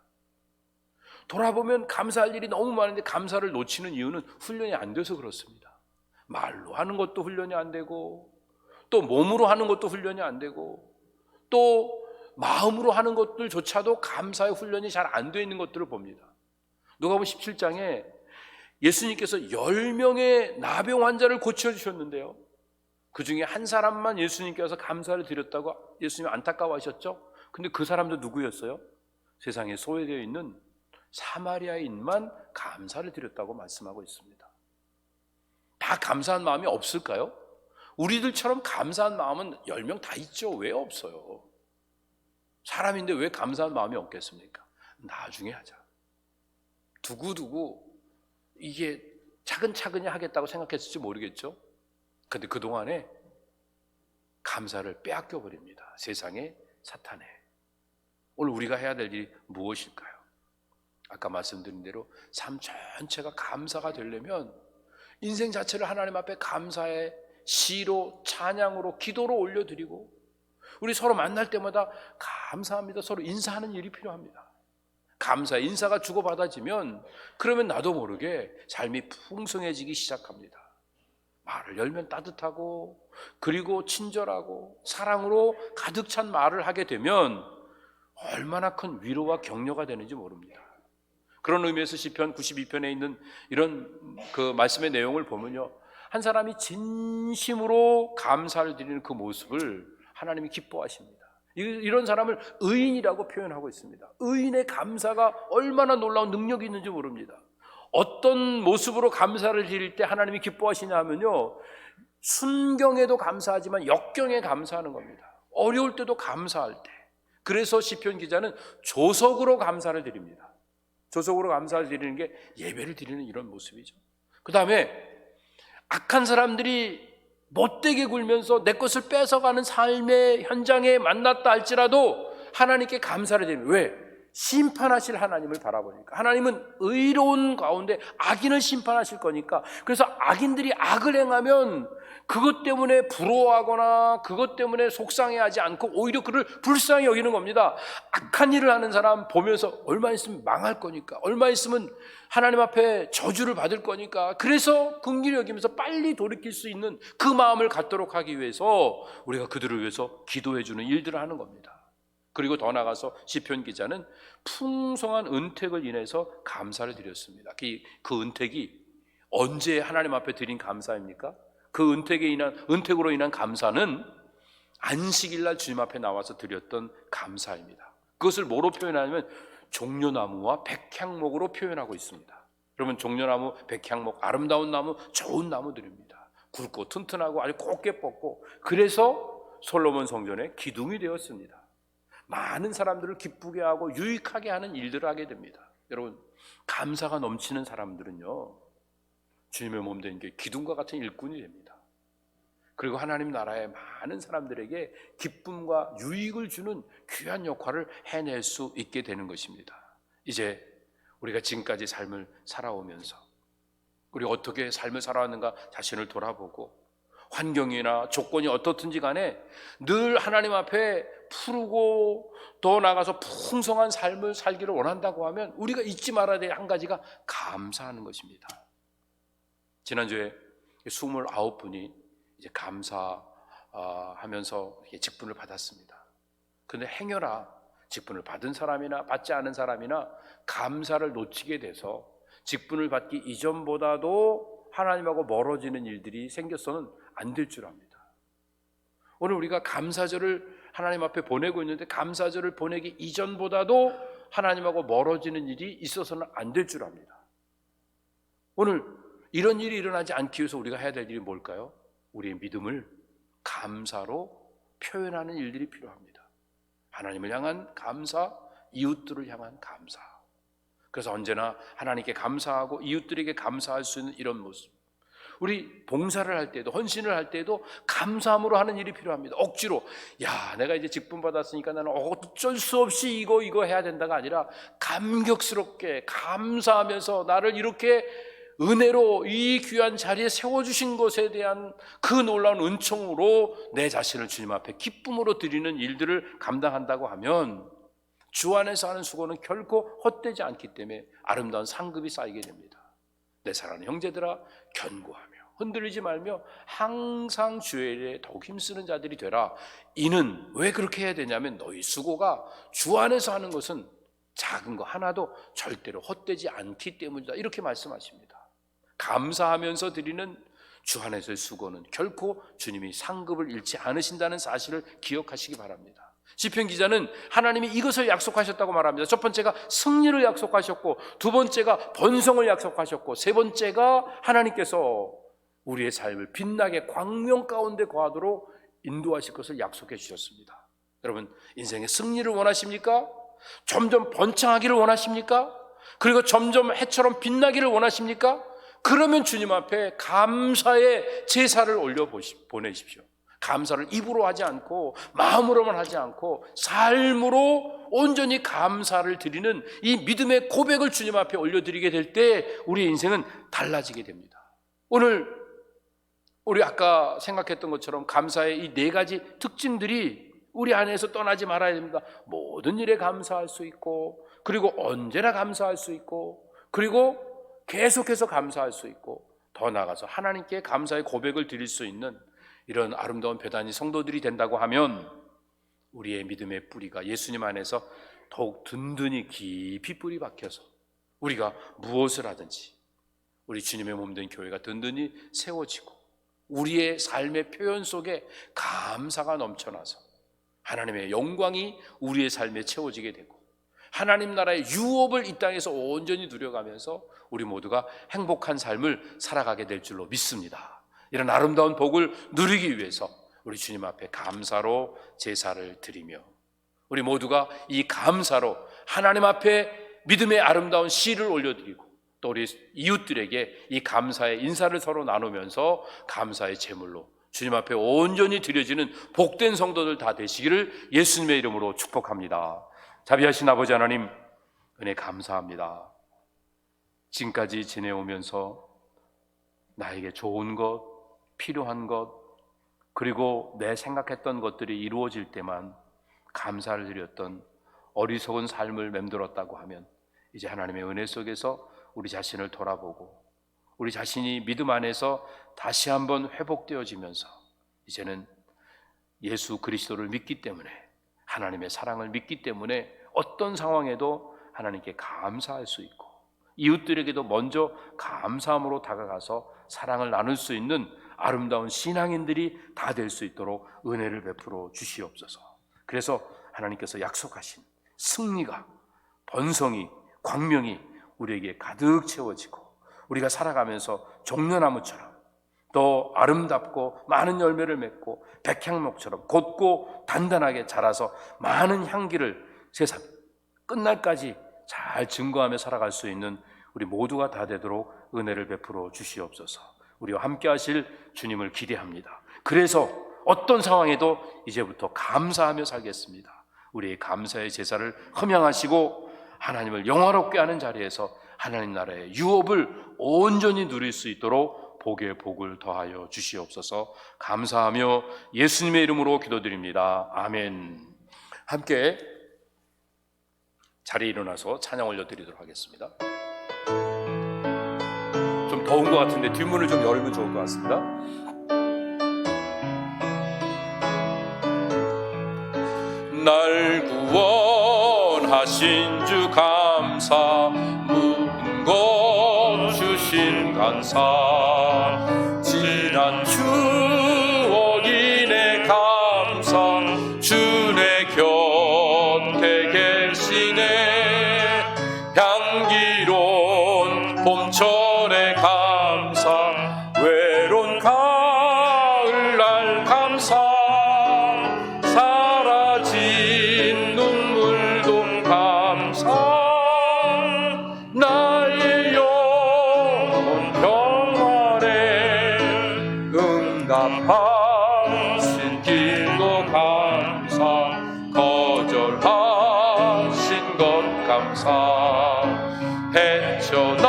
돌아보면 감사할 일이 너무 많은데 감사를 놓치는 이유는 훈련이 안 돼서 그렇습니다. 말로 하는 것도 훈련이 안 되고, 또 몸으로 하는 것도 훈련이 안 되고, 또 마음으로 하는 것들조차도 감사의 훈련이 잘 안 되어 있는 것들을 봅니다. 누가복음 17장에 예수님께서 10명의 나병 환자를 고쳐주셨는데요, 그 중에 한 사람만 예수님께서 감사를 드렸다고 예수님이 안타까워하셨죠. 근데 그 사람도 누구였어요? 세상에 소외되어 있는 사마리아인만 감사를 드렸다고 말씀하고 있습니다. 다 감사한 마음이 없을까요? 우리들처럼 감사한 마음은 10명 다 있죠. 왜 없어요? 사람인데 왜 감사한 마음이 없겠습니까? 나중에 하자. 두고두고 이게 차근차근히 하겠다고 생각했을지 모르겠죠. 근데 그동안에 감사를 빼앗겨 버립니다. 세상에, 사탄에. 오늘 우리가 해야 될 일이 무엇일까요? 아까 말씀드린 대로 삶 전체가 감사가 되려면 인생 자체를 하나님 앞에 감사의 시로, 찬양으로, 기도로 올려드리고, 우리 서로 만날 때마다 감사합니다, 서로 인사하는 일이 필요합니다. 감사, 인사가 주고받아지면 그러면 나도 모르게 삶이 풍성해지기 시작합니다. 말을 열면 따뜻하고, 그리고 친절하고 사랑으로 가득 찬 말을 하게 되면 얼마나 큰 위로와 격려가 되는지 모릅니다. 그런 의미에서 시편 92편에 있는 이런 그 말씀의 내용을 보면요, 한 사람이 진심으로 감사를 드리는 그 모습을 하나님이 기뻐하십니다. 이런 사람을 의인이라고 표현하고 있습니다. 의인의 감사가 얼마나 놀라운 능력이 있는지 모릅니다. 어떤 모습으로 감사를 드릴 때 하나님이 기뻐하시냐 하면요, 순경에도 감사하지만 역경에 감사하는 겁니다. 어려울 때도 감사할 때. 그래서 시편 기자는 조석으로 감사를 드립니다. 조석으로 감사를 드리는 게 예배를 드리는 이런 모습이죠. 그 다음에 악한 사람들이 못되게 굴면서 내 것을 뺏어가는 삶의 현장에 만났다 할지라도 하나님께 감사를 드립니다. 왜? 심판하실 하나님을 바라보니까. 하나님은 의로운 가운데 악인을 심판하실 거니까. 그래서 악인들이 악을 행하면 그것 때문에 부러워하거나 그것 때문에 속상해하지 않고 오히려 그를 불쌍히 여기는 겁니다. 악한 일을 하는 사람 보면서 얼마 있으면 망할 거니까, 얼마 있으면 하나님 앞에 저주를 받을 거니까, 그래서 긍휼히 여기면서 빨리 돌이킬 수 있는 그 마음을 갖도록 하기 위해서 우리가 그들을 위해서 기도해 주는 일들을 하는 겁니다. 그리고 더 나아가서 시편 기자는 풍성한 은택을 인해서 감사를 드렸습니다. 그 은택이 언제 하나님 앞에 드린 감사입니까? 그 은택으로 인한 감사는 안식일날 주님 앞에 나와서 드렸던 감사입니다. 그것을 뭐로 표현하냐면 종려나무와 백향목으로 표현하고 있습니다. 여러분, 종려나무, 백향목, 아름다운 나무, 좋은 나무들입니다. 굵고 튼튼하고 아주 곱게 뻗고, 그래서 솔로몬 성전의 기둥이 되었습니다. 많은 사람들을 기쁘게 하고 유익하게 하는 일들을 하게 됩니다. 여러분, 감사가 넘치는 사람들은요, 주님의 몸 된 게 기둥과 같은 일꾼이 됩니다. 그리고 하나님 나라의 많은 사람들에게 기쁨과 유익을 주는 귀한 역할을 해낼 수 있게 되는 것입니다. 이제 우리가 지금까지 삶을 살아오면서 우리 어떻게 삶을 살아왔는가 자신을 돌아보고, 환경이나 조건이 어떻든지 간에 늘 하나님 앞에 푸르고 더 나아가서 풍성한 삶을 살기를 원한다고 하면 우리가 잊지 말아야 될 한 가지가 감사하는 것입니다. 지난주에 29분이 이제 감사하면서 직분을 받았습니다. 그런데 행여나 직분을 받은 사람이나 받지 않은 사람이나 감사를 놓치게 돼서 직분을 받기 이전보다도 하나님하고 멀어지는 일들이 생겨서는 안 될 줄 압니다. 오늘 우리가 감사절을 하나님 앞에 보내고 있는데 감사절을 보내기 이전보다도 하나님하고 멀어지는 일이 있어서는 안 될 줄 압니다. 오늘 이런 일이 일어나지 않기 위해서 우리가 해야 될 일이 뭘까요? 우리의 믿음을 감사로 표현하는 일들이 필요합니다. 하나님을 향한 감사, 이웃들을 향한 감사. 그래서 언제나 하나님께 감사하고 이웃들에게 감사할 수 있는 이런 모습. 우리 봉사를 할 때도, 헌신을 할 때도 감사함으로 하는 일이 필요합니다. 억지로 내가 이제 직분 받았으니까 나는 어쩔 수 없이 이거 해야 된다가 아니라 감격스럽게 감사하면서 나를 이렇게 은혜로 이 귀한 자리에 세워주신 것에 대한 그 놀라운 은총으로 내 자신을 주님 앞에 기쁨으로 드리는 일들을 감당한다고 하면 주 안에서 하는 수고는 결코 헛되지 않기 때문에 아름다운 상급이 쌓이게 됩니다. 내 사랑하는 형제들아, 견고하며 흔들리지 말며 항상 주의 일에 더욱 힘쓰는 자들이 되라. 이는 왜 그렇게 해야 되냐면 너희 수고가 주 안에서 하는 것은 작은 거 하나도 절대로 헛되지 않기 때문이다. 이렇게 말씀하십니다. 감사하면서 드리는 주 안에서의 수고는 결코 주님이 상급을 잃지 않으신다는 사실을 기억하시기 바랍니다. 시편 기자는 하나님이 이것을 약속하셨다고 말합니다. 첫 번째가 승리를 약속하셨고, 두 번째가 번성을 약속하셨고, 세 번째가 하나님께서 우리의 삶을 빛나게 광명 가운데 거하도록 인도하실 것을 약속해 주셨습니다. 여러분, 인생의 승리를 원하십니까? 점점 번창하기를 원하십니까? 그리고 점점 해처럼 빛나기를 원하십니까? 그러면 주님 앞에 감사의 제사를 올려 보내십시오. 감사를 입으로 하지 않고 마음으로만 하지 않고 삶으로 온전히 감사를 드리는 이 믿음의 고백을 주님 앞에 올려드리게 될 때 우리의 인생은 달라지게 됩니다. 오늘 우리 아까 생각했던 것처럼 감사의 이 네 가지 특징들이 우리 안에서 떠나지 말아야 됩니다. 모든 일에 감사할 수 있고, 그리고 언제나 감사할 수 있고, 그리고 계속해서 감사할 수 있고, 더 나아가서 하나님께 감사의 고백을 드릴 수 있는 이런 아름다운 배단이 성도들이 된다고 하면 우리의 믿음의 뿌리가 예수님 안에서 더욱 든든히 깊이 뿌리 박혀서 우리가 무엇을 하든지 우리 주님의 몸된 교회가 든든히 세워지고 우리의 삶의 표현 속에 감사가 넘쳐나서 하나님의 영광이 우리의 삶에 채워지게 되고 하나님 나라의 유업을 이 땅에서 온전히 누려가면서 우리 모두가 행복한 삶을 살아가게 될 줄로 믿습니다. 이런 아름다운 복을 누리기 위해서 우리 주님 앞에 감사로 제사를 드리며 우리 모두가 이 감사로 하나님 앞에 믿음의 아름다운 시를 올려드리고 또 우리 이웃들에게 이 감사의 인사를 서로 나누면서 감사의 제물로 주님 앞에 온전히 드려지는 복된 성도들 다 되시기를 예수님의 이름으로 축복합니다. 자비하신 아버지 하나님, 은혜 감사합니다. 지금까지 지내오면서 나에게 좋은 것, 필요한 것, 그리고 내 생각했던 것들이 이루어질 때만 감사를 드렸던 어리석은 삶을 맴돌았다고 하면 이제 하나님의 은혜 속에서 우리 자신을 돌아보고 우리 자신이 믿음 안에서 다시 한번 회복되어지면서 이제는 예수 그리스도를 믿기 때문에, 하나님의 사랑을 믿기 때문에 어떤 상황에도 하나님께 감사할 수 있고 이웃들에게도 먼저 감사함으로 다가가서 사랑을 나눌 수 있는 아름다운 신앙인들이 다 될 수 있도록 은혜를 베풀어 주시옵소서. 그래서 하나님께서 약속하신 승리가, 번성이, 광명이 우리에게 가득 채워지고 우리가 살아가면서 종려나무처럼 더 아름답고 많은 열매를 맺고 백향목처럼 곧고 단단하게 자라서 많은 향기를 세상 끝날까지 잘 증거하며 살아갈 수 있는 우리 모두가 다 되도록 은혜를 베풀어 주시옵소서. 우리와 함께 하실 주님을 기대합니다. 그래서 어떤 상황에도 이제부터 감사하며 살겠습니다. 우리의 감사의 제사를 흠양하시고 하나님을 영화롭게 하는 자리에서 하나님 나라의 유업을 온전히 누릴 수 있도록 복에 복을 더하여 주시옵소서. 감사하며 예수님의 이름으로 기도드립니다. 아멘. 함께 자리에 일어나서 찬양 올려드리도록 하겠습니다. 좀 더운 것 같은데 뒷문을 좀 열면 좋을 것 같습니다. 날 구원하신 주 감사, 모든 것 주신 감사, 지난 추억이네 감사, 주내 곁에 계시네, 향기로운 봄철에 감사, 외로운 가을날 감사, 사라진 눈물도 감사, 나의 영혼 평안에 응답하신 길도 감사, 거절하신 것 감사, 헤쳐나온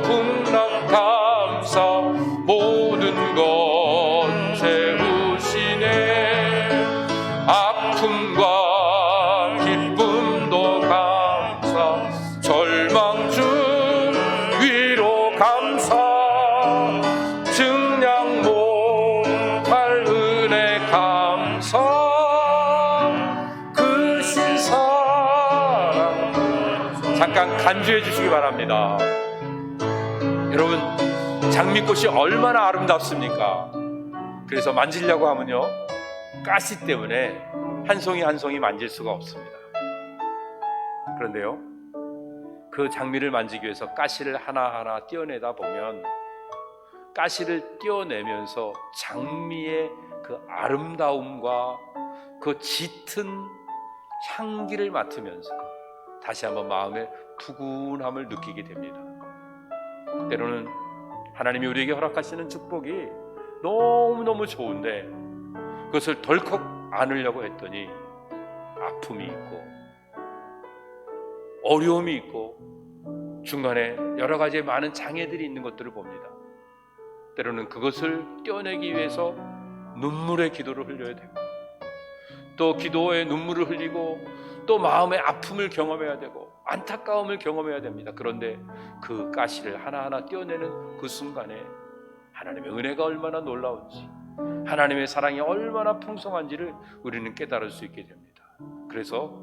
풍랑 감사, 모든 것 채우시네, 아픔과 기쁨도 감사, 절망 중 위로 감사, 증량 못할 은혜 감사, 그 신사랑. 잠깐 간주해 주시기 바랍니다. 여러분, 장미꽃이 얼마나 아름답습니까? 그래서 만지려고 하면요, 가시 때문에 한 송이 한 송이 만질 수가 없습니다. 그런데요, 그 장미를 만지기 위해서 가시를 하나하나 떼어내다 보면, 가시를 떼어내면서 장미의 그 아름다움과 그 짙은 향기를 맡으면서 다시 한번 마음의 푸근함을 느끼게 됩니다. 때로는 하나님이 우리에게 허락하시는 축복이 너무너무 좋은데 그것을 덜컥 안으려고 했더니 아픔이 있고 어려움이 있고 중간에 여러 가지 많은 장애들이 있는 것들을 봅니다. 때로는 그것을 떼어내기 위해서 눈물의 기도를 흘려야 되고, 또 기도의 눈물을 흘리고, 또 마음의 아픔을 경험해야 되고 안타까움을 경험해야 됩니다. 그런데 그 가시를 하나하나 떼어내는 그 순간에 하나님의 은혜가 얼마나 놀라운지, 하나님의 사랑이 얼마나 풍성한지를 우리는 깨달을 수 있게 됩니다. 그래서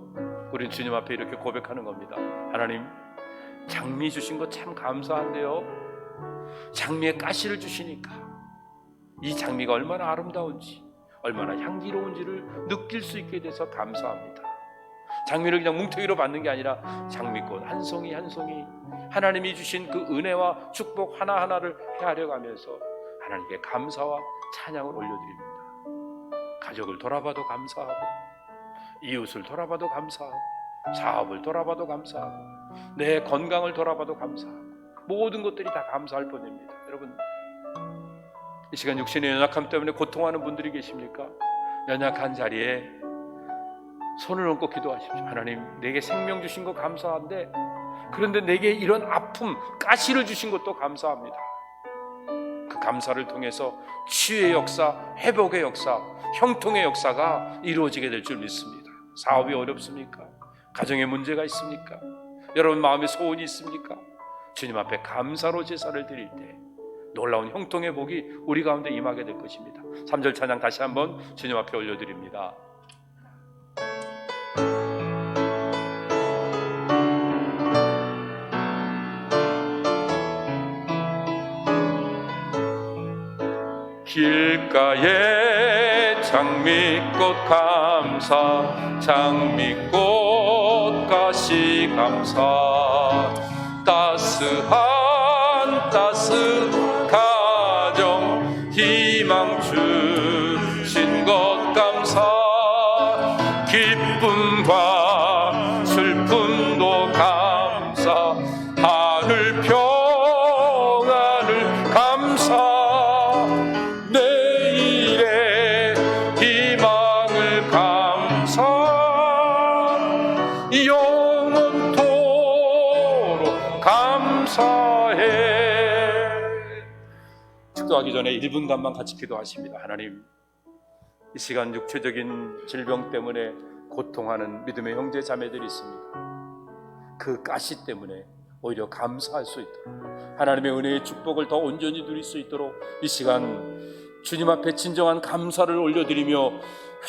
우리는 주님 앞에 이렇게 고백하는 겁니다. 하나님, 장미 주신 거 참 감사한데요, 장미에 가시를 주시니까 이 장미가 얼마나 아름다운지, 얼마나 향기로운지를 느낄 수 있게 돼서 감사합니다. 장미를 그냥 뭉텅이로 받는 게 아니라 장미꽃 한 송이 한 송이 하나님이 주신 그 은혜와 축복 하나하나를 헤아려가면서 하나님께 감사와 찬양을 올려드립니다. 가족을 돌아봐도 감사하고, 이웃을 돌아봐도 감사하고, 사업을 돌아봐도 감사하고, 내 건강을 돌아봐도 감사하고, 모든 것들이 다 감사할 뿐입니다. 여러분, 이 시간 육신의 연약함 때문에 고통하는 분들이 계십니까? 연약한 자리에 손을 얹고 기도하십시오. 하나님, 내게 생명 주신 거 감사한데, 그런데 내게 이런 아픔, 가시를 주신 것도 감사합니다. 그 감사를 통해서 치유의 역사, 회복의 역사, 형통의 역사가 이루어지게 될 줄 믿습니다. 사업이 어렵습니까? 가정에 문제가 있습니까? 여러분 마음에 소원이 있습니까? 주님 앞에 감사로 제사를 드릴 때 놀라운 형통의 복이 우리 가운데 임하게 될 것입니다. 3절 찬양 다시 한번 주님 앞에 올려드립니다. 길가에 장미꽃 감사, 장미꽃 가시 감사, 따스한 가정 희망 주신 것 감사, 기쁨과 슬픔도 감사, 하늘 평안을 감사, 내일의 희망을 감사, 영원한 감사해. 축도하기 전에 1분간만 같이 기도하십니다. 하나님, 이 시간 육체적인 질병 때문에 고통하는 믿음의 형제 자매들이 있습니다. 그 가시 때문에 오히려 감사할 수 있도록, 하나님의 은혜의 축복을 더 온전히 누릴 수 있도록 이 시간 주님 앞에 진정한 감사를 올려드리며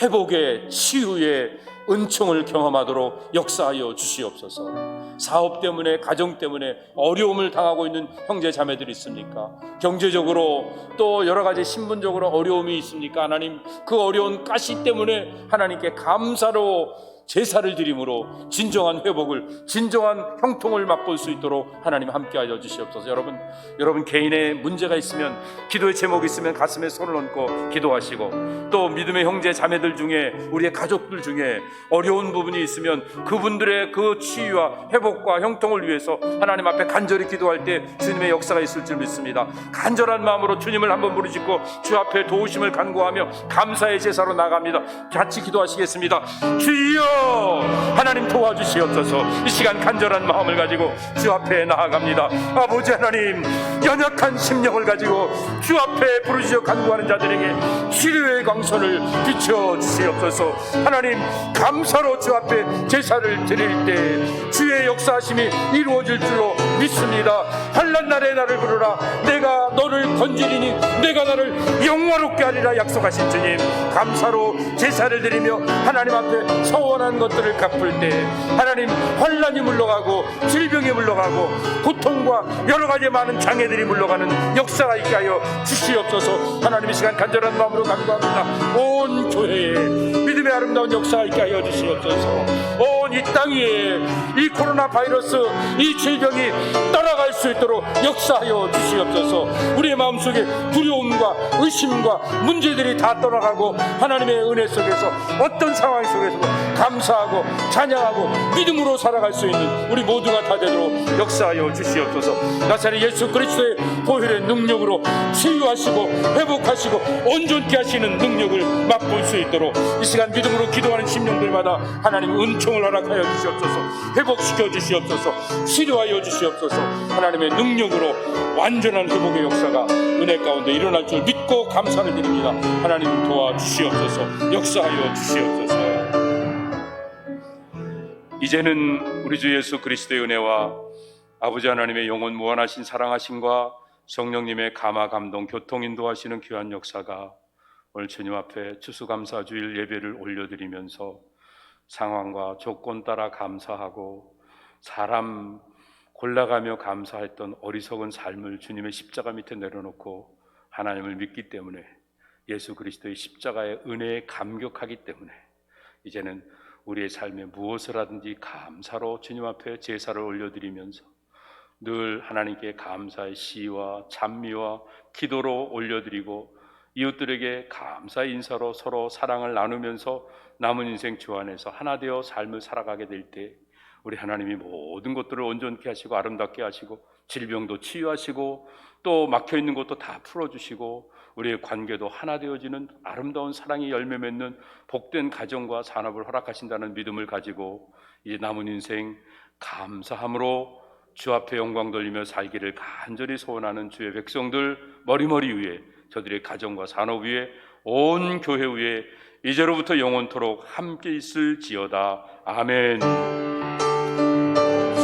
회복의, 치유의 은총을 경험하도록 역사하여 주시옵소서. 사업 때문에, 가정 때문에 어려움을 당하고 있는 형제 자매들이 있습니까? 경제적으로 또 여러 가지 신분적으로 어려움이 있습니까? 하나님, 그 어려운 가시 때문에 하나님께 감사로 제사를 드림으로 진정한 회복을, 진정한 형통을 맛볼 수 있도록 하나님 함께하여 주시옵소서. 여러분 개인의 문제가 있으면, 기도의 제목이 있으면 가슴에 손을 얹고 기도하시고, 또 믿음의 형제 자매들 중에, 우리의 가족들 중에 어려운 부분이 있으면 그분들의 그 치유와 회복과 형통을 위해서 하나님 앞에 간절히 기도할 때 주님의 역사가 있을 줄 믿습니다. 간절한 마음으로 주님을 한번 부르짖고 주 앞에 도우심을 간구하며 감사의 제사로 나갑니다. 같이 기도하시겠습니다. 주여, 하나님 도와주시옵소서. 이 시간 간절한 마음을 가지고 주 앞에 나아갑니다. 아버지 하나님, 연약한 심령을 가지고 주 앞에 부르짖어 간구하는 자들에게 치료의 광선을 비춰주시옵소서. 하나님, 감사로 주 앞에 제사를 드릴 때 주의 역사하심이 이루어질 줄로 믿습니다. 환난 날에 나를 부르라, 내가 너를 건지리니 내가 너를 영화롭게 하리라 약속하신 주님, 감사로 제사를 드리며 하나님 앞에 서원한 것들을 갚을 때 하나님, 환난이 물러가고 질병이 물러가고 고통과 여러 가지 많은 장애들이 물러가는 역사가 있게 하여 주시옵소서. 하나님, 이 시간 간절한 마음으로 간구합니다. 온 교회에 믿음의 아름다운 역사가 있게 하여 주시옵소서. 온 이 땅 위에 이 코로나 바이러스, 이 질병이 떠나갈 수 있도록 역사하여 주시옵소서. 우리의 마음속에 두려움과 의심과 문제들이 다 떠나가고 하나님의 은혜 속에서 어떤 상황 속에서도 감사하고 찬양하고 믿음으로 살아갈 수 있는 우리 모두가 다 되도록 역사하여 주시옵소서. 나사렛 예수 그리스도의 보혈의 능력으로 치유하시고 회복하시고 온전케 하시는 능력을 맛볼 수 있도록 이 시간 믿음으로 기도하는 심령들마다 하나님 은총을 허락하여 주시옵소서. 회복시켜 주시옵소서. 치료하여 주시옵소서. 하나님의 능력으로 완전한 회복의 역사가 은혜 가운데 일어날 줄 믿고 감사를 드립니다. 하나님 도와주시옵소서. 역사하여 주시옵소서. 이제는 우리 주 예수 그리스도의 은혜와 아버지 하나님의 영원 무한하신 사랑하심과 성령님의 감화 감동 교통 인도하시는 귀한 역사가 오늘 주님 앞에 추수감사주일 예배를 올려드리면서 상황과 조건 따라 감사하고 사람 골라가며 감사했던 어리석은 삶을 주님의 십자가 밑에 내려놓고 하나님을 믿기 때문에, 예수 그리스도의 십자가의 은혜에 감격하기 때문에 이제는 우리의 삶에 무엇을 하든지 감사로 주님 앞에 제사를 올려드리면서 늘 하나님께 감사의 시와 찬미와 기도로 올려드리고 이웃들에게 감사의 인사로 서로 사랑을 나누면서 남은 인생 주 안에서 하나 되어 삶을 살아가게 될 때 우리 하나님이 모든 것들을 온전케 하시고 아름답게 하시고 질병도 치유하시고 또 막혀있는 것도 다 풀어주시고 우리의 관계도 하나 되어지는 아름다운 사랑이 열매 맺는 복된 가정과 산업을 허락하신다는 믿음을 가지고 이제 남은 인생 감사함으로 주 앞에 영광 돌리며 살기를 간절히 소원하는 주의 백성들 머리머리 위에, 저들의 가정과 산업 위에, 온 교회 위에 이제로부터 영원토록 함께 있을지어다. 아멘.